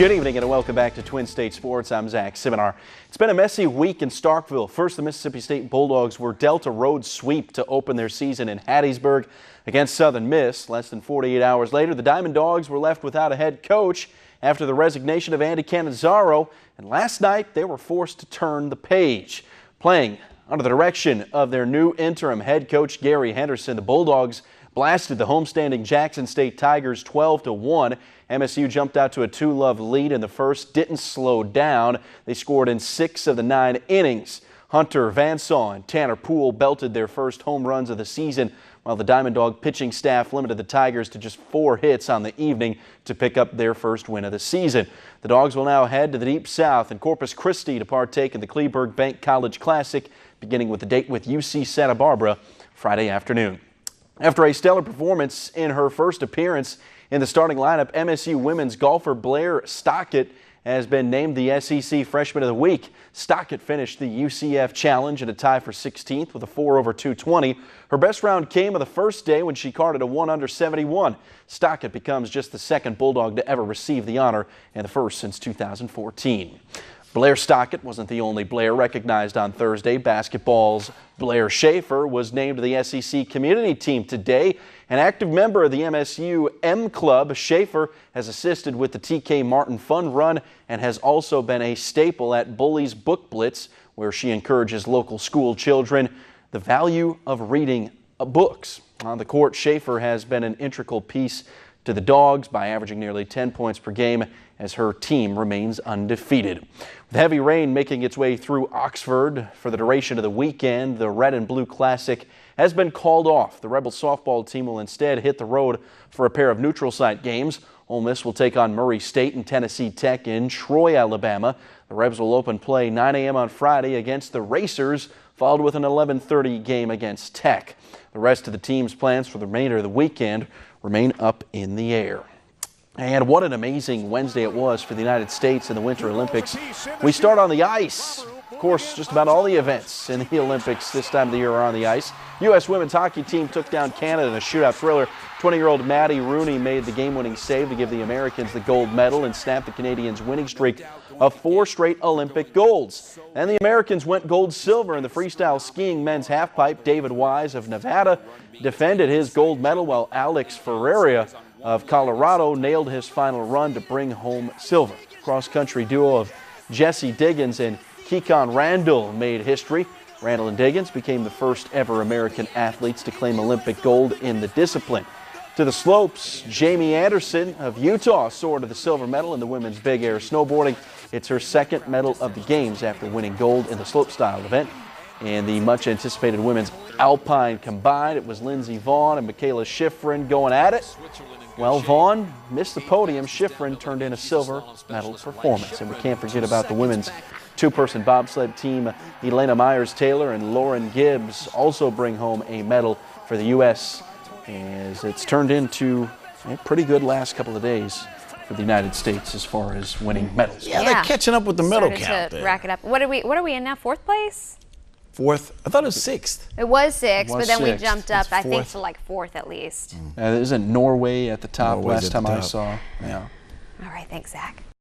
Good evening and welcome back to Twin State Sports. I'm Zach Simonar. It's been a messy week in Starkville. First, the Mississippi State Bulldogs were dealt a road sweep to open their season in Hattiesburg against Southern Miss. Less than 48 hours later, the Diamond Dogs were left without a head coach after the resignation of Andy Cannizaro. And last night, they were forced to turn the page. Playing under the direction of their new interim head coach, Gary Henderson, the Bulldogs blasted the homestanding Jackson State Tigers 12-1. MSU jumped out to a 2-0 lead in the first, didn't slow down. They scored in 6 of the 9 innings. Hunter Vansaw and Tanner Poole belted their first home runs of the season, while the Diamond Dog pitching staff limited the Tigers to just 4 hits on the evening to pick up their first win of the season. The Dogs will now head to the Deep South in Corpus Christi to partake in the Kleberg Bank College Classic, beginning with the date with UC Santa Barbara Friday afternoon. After a stellar performance in her first appearance in the starting lineup, MSU women's golfer Blair Stockett has been named the SEC Freshman of the Week. Stockett finished the UCF Challenge in a tie for 16th with a 4/220. Her best round came of the first day when she carded a 1-under-71. Stockett becomes just the second Bulldog to ever receive the honor and the first since 2014. Blair Stockett wasn't the only Blair recognized on Thursday. Basketball's Blair Schaefer was named to the SEC Community Team today. An active member of the MSU M Club, Schaefer has assisted with the TK Martin Fun Run and has also been a staple at Bully's Book Blitz, where she encourages local school children the value of reading books. On the court, Schaefer has been an integral piece to the Dogs by averaging nearly 10 points per game as her team remains undefeated. With heavy rain making its way through Oxford for the duration of the weekend, the Red and Blue Classic has been called off. The Rebel softball team will instead hit the road for a pair of neutral site games. Ole Miss will take on Murray State and Tennessee Tech in Troy, Alabama. The Rebs will open play 9 a.m. on Friday against the Racers, followed with an 11:30 game against Tech. The rest of the team's plans for the remainder of the weekend remain up in the air. And what an amazing Wednesday it was for the United States in the Winter Olympics. We start on the ice. Of course, just about all the events in the Olympics this time of the year are on the ice. U.S. women's hockey team took down Canada in a shootout thriller. 20-year-old Maddie Rooney made the game-winning save to give the Americans the gold medal and snap the Canadians' winning streak of 4 straight Olympic golds. And the Americans went gold-silver in the freestyle skiing men's halfpipe. David Wise of Nevada defended his gold medal, while Alex Ferreira of Colorado nailed his final run to bring home silver. Cross-country duo of Jesse Diggins and Kekon Randall made history. Randall and Diggins became the first ever American athletes to claim Olympic gold in the discipline. To the slopes, Jamie Anderson of Utah soared to the silver medal in the women's big air snowboarding. It's her second medal of the games after winning gold in the slopestyle event. And the much-anticipated women's alpine combined, it was Lindsey Vonn and Michaela Schifrin going at it. Well, Vonn missed the podium. Schifrin turned in a silver medal performance. And we can't forget about the women's 2-person bobsled team. Elena Myers-Taylor and Lauren Gibbs also bring home a medal for the U.S. as it's turned into a pretty good last couple of days for the United States as far as winning medals. Yeah, they're catching up with the medal count there. Rack it up. What are we in now? 4th place? 4th? I thought it was 6th. It was 6th, but then we 6th. jumped up, I think, fourth. to like 4th at least. Isn't Norway at the top Norway's last at the time I top. saw? Yeah. All right, thanks, Zach.